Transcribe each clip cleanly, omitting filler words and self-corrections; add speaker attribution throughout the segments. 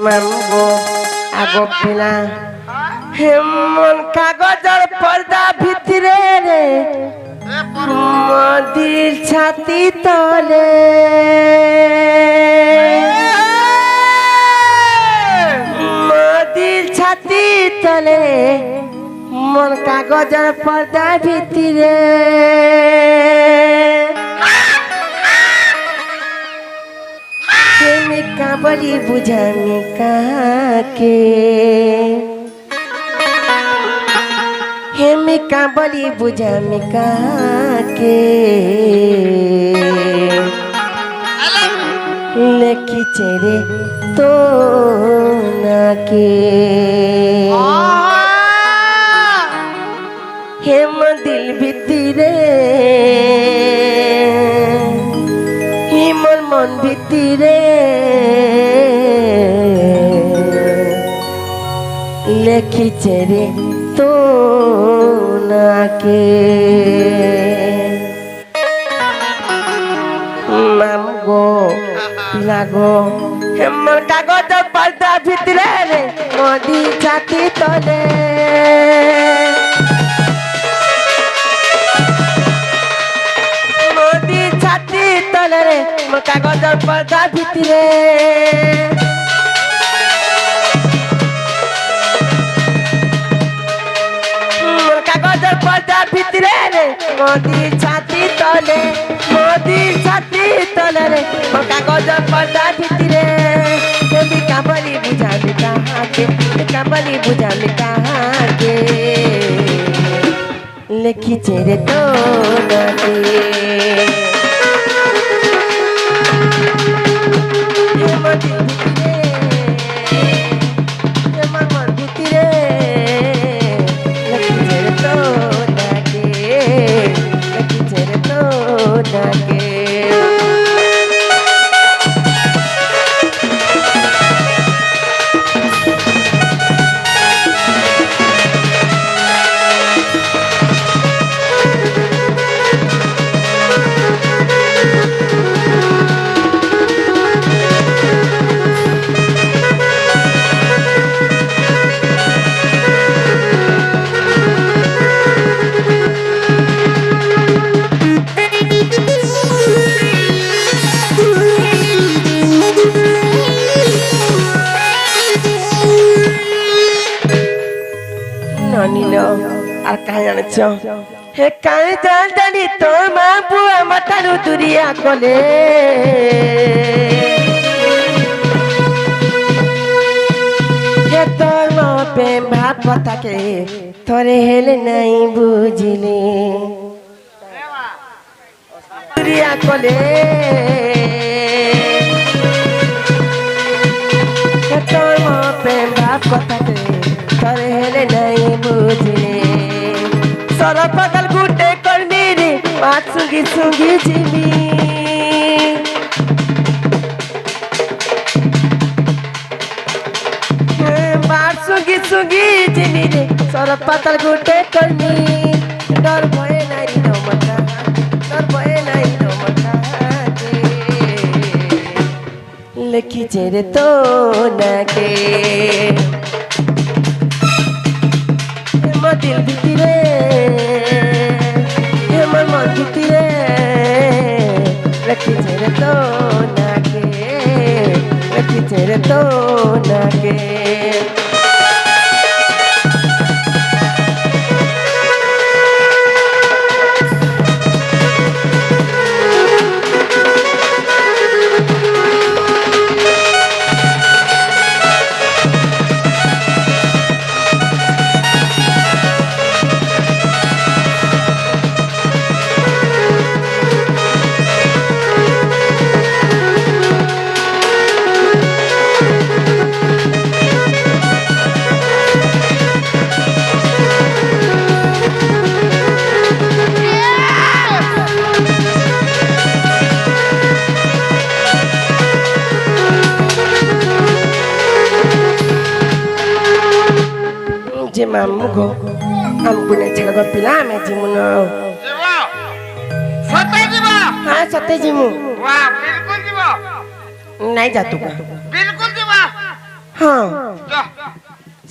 Speaker 1: মামগো আগো পিলা হেমন কাগজের পর্দা ভিতরে রে মদির ছাতি তলে মদির ছাতি তলে মন কাগজের পর্দা ভিতরে प्रेमिका बड़ी बुझाने काके हेमिका बड़ी बुझाने काके लेखी चेरे तो नाके हेम दिल भितरे हिमर मन भितरे लेखिছে রে তো নাকে মামগো লাগো হেমর কাগজ পর্দা ভিতরে রে নদী ছাতি তলে নদী ছাতি তলে রে কাগজ পর্দা ভিতরে কাগজের পর্দা ভিতরে রে নদীর ছাতি তলে নদীর ছাতি তলে রে কাগজের পর্দা ভিতরে তুমি কাবলি বুঝাবি কাহাকে কাবলি বুঝাবি কাহাকে লিখিছে রে তো নাকে আর কাই আনছ হে কাই জানি তোর মা বুয়া মাতারু দুরিয়া কলে হে তোর মা প্রেম ভাব কথাকে তোরে হেলে নাই বুঝিলে দুরিয়া কলে হে তোর মা প্রেম ভাব কথাকে তোরে হেলে নাই বুঝিলে সর পাগল গুটে করবি রে বাত সুঙ্গি সুঙ্গি জিমি বাত সুঙ্গি সুঙ্গি জিমি রে সর পাগল গুটে করবি ডর ভয়ে নাই নমতা ডর ভয়ে নাই নমতা লিখিছে রে তো নাকে দিল ভিতরে হেমর মন ভিতরে লিখিছে রে তো নাকে লিখিছে রে তো নাকে जे मामू गो हमको ने छड़ गो पिला में जिमुनो
Speaker 2: जीवा सते जीवा
Speaker 1: हां सते जिमु
Speaker 2: वाह बिल्कुल जीवा
Speaker 1: नहीं जातू का
Speaker 2: बिल्कुल जीवा
Speaker 1: हाँ
Speaker 2: जा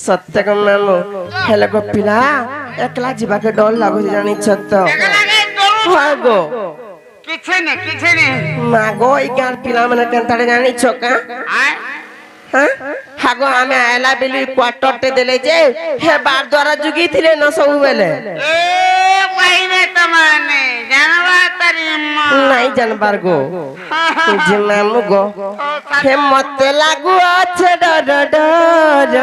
Speaker 1: सत्य को मामू हेले को पिला एकला जीवा के डर लागो जानी छत
Speaker 2: एकला के डरू
Speaker 1: हाँ गो
Speaker 2: किछे ने
Speaker 1: मागो ई गार पिला मने केनताड़े जानी छोका
Speaker 2: आय
Speaker 1: हाँ हागो हमें आयला बिली क्वार्टर ते देले जे हे बार द्वारा जुगी थिले न सब बेले
Speaker 2: ए पहिने तमाने जानवा तरी
Speaker 1: नहीं जानबार गो जे मामू गो हे मते लागू আছে डर डर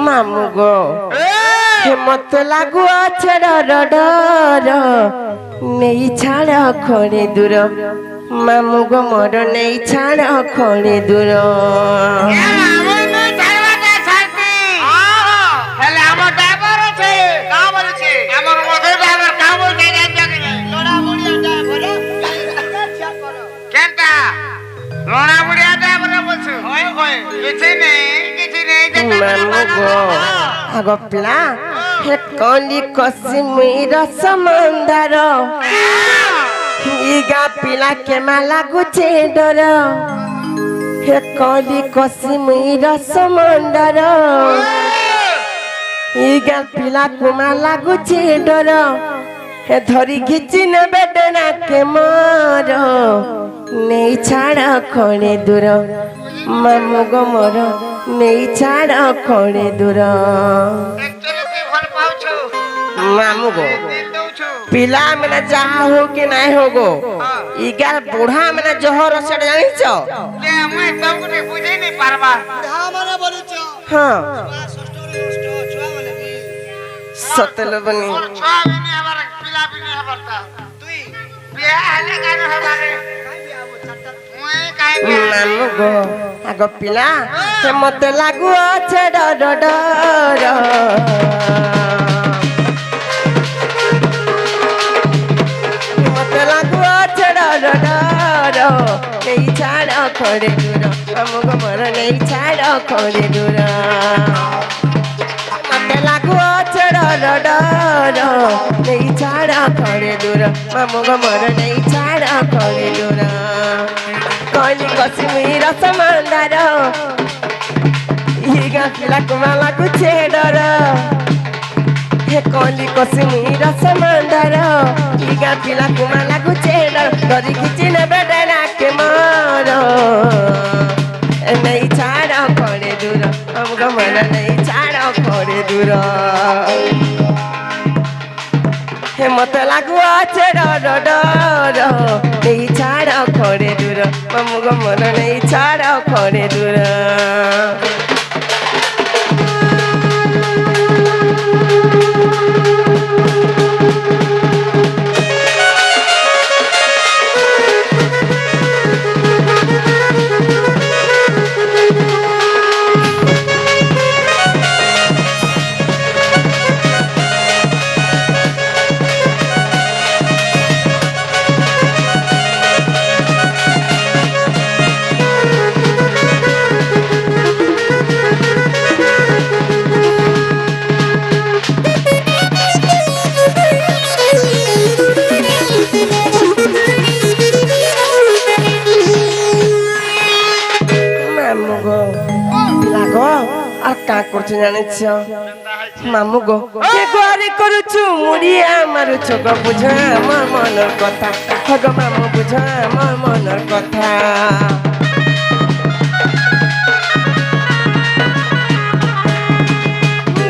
Speaker 1: मामू गो हे मते लागू আছে डर डर नेई छाड़ खड़े दूर मामू गो मोर नेई छाड़ खड़े दूर मामू गो आगो पिला हे कली कश्मीर समंदर इगा पिला के माला गुचे डर हे कली कश्मीर समंदर इगा पिला को माला गुचे डर हे धरी खिची ने बेटना के मार नहीं छाड़ खड़े दूर मामू गो मोर नहीं छाड़ खड़े दूर मामू गो पिला मैंने जहा हो कि नहीं हो गो इगार बूढ़ा मैंने जहर सड़ जानी छो हाँ सतल बनी मामू गो आगो पिला हे मते लागू আছে डर डर मते लागू আছে डर डर नहीं छाड़ खड़े दूर मामू गो मोर नहीं छाड़ खड़े दूर मते लागू আছে डर डर नहीं छाड़ खड़े दूर मामू गो मोर नहीं छाड़ खड़े दूर कली कश्मीर समंदर इगा पिला कुमाला कुछे डर हे कली कश्मीर समंदर इगा पिला कुमाला कुछे डर डरी खिची ने बेडना के मार नहीं छाड़ खड़े दूर हम गमन नहीं छाड़ खड़े दूर हे मते लागू আছে डर डर नहीं छाड़ खड़े दूर मामू गो मोर नहीं छाड़ खड़े दूर का करछु जानिछ मामू गो के गोरे करूछु मुड़िया मारुछु गो बुझा मोर मनर कथा हगो मामू बुझा मोर मनर कथा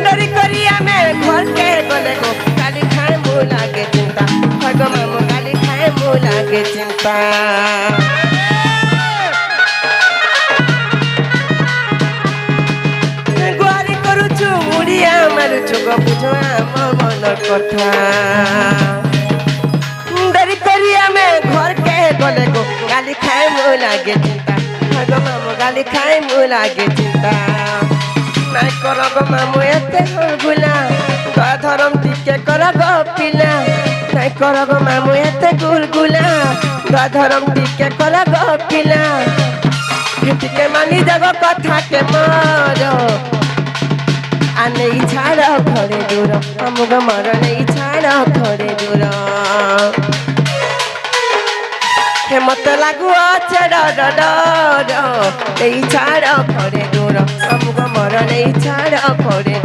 Speaker 1: डरी करिया में घर के गले गो गाली खाए मु लागे चिंता हगो मामू गाली खाए मु लागे चिंता चुगो बुझो मोर मनर कथा डरी करिया में घर के गले गो गाली खाए मु लागे चिंता हगो मामू गाली खाए मु लागे चिंता नाइ करो गो मामू एते गुला धरम टिके करो गो पिला नाइ करो गो मामू एते गुलगुला धरम टिके करो गो पिला टिके मानी जगो कथा के मारो आ नहीं छाड़ खड़े दूर हम गमर नहीं छाड़ खड़े दूर हे मत ଲାଗୁଅଛେ ଡର ଡର ନେଇ ଛାଡ଼ ଘରେ ଦୂର ଆମକୁ ମର ନେଇ ଛାଡ଼ ଘରେ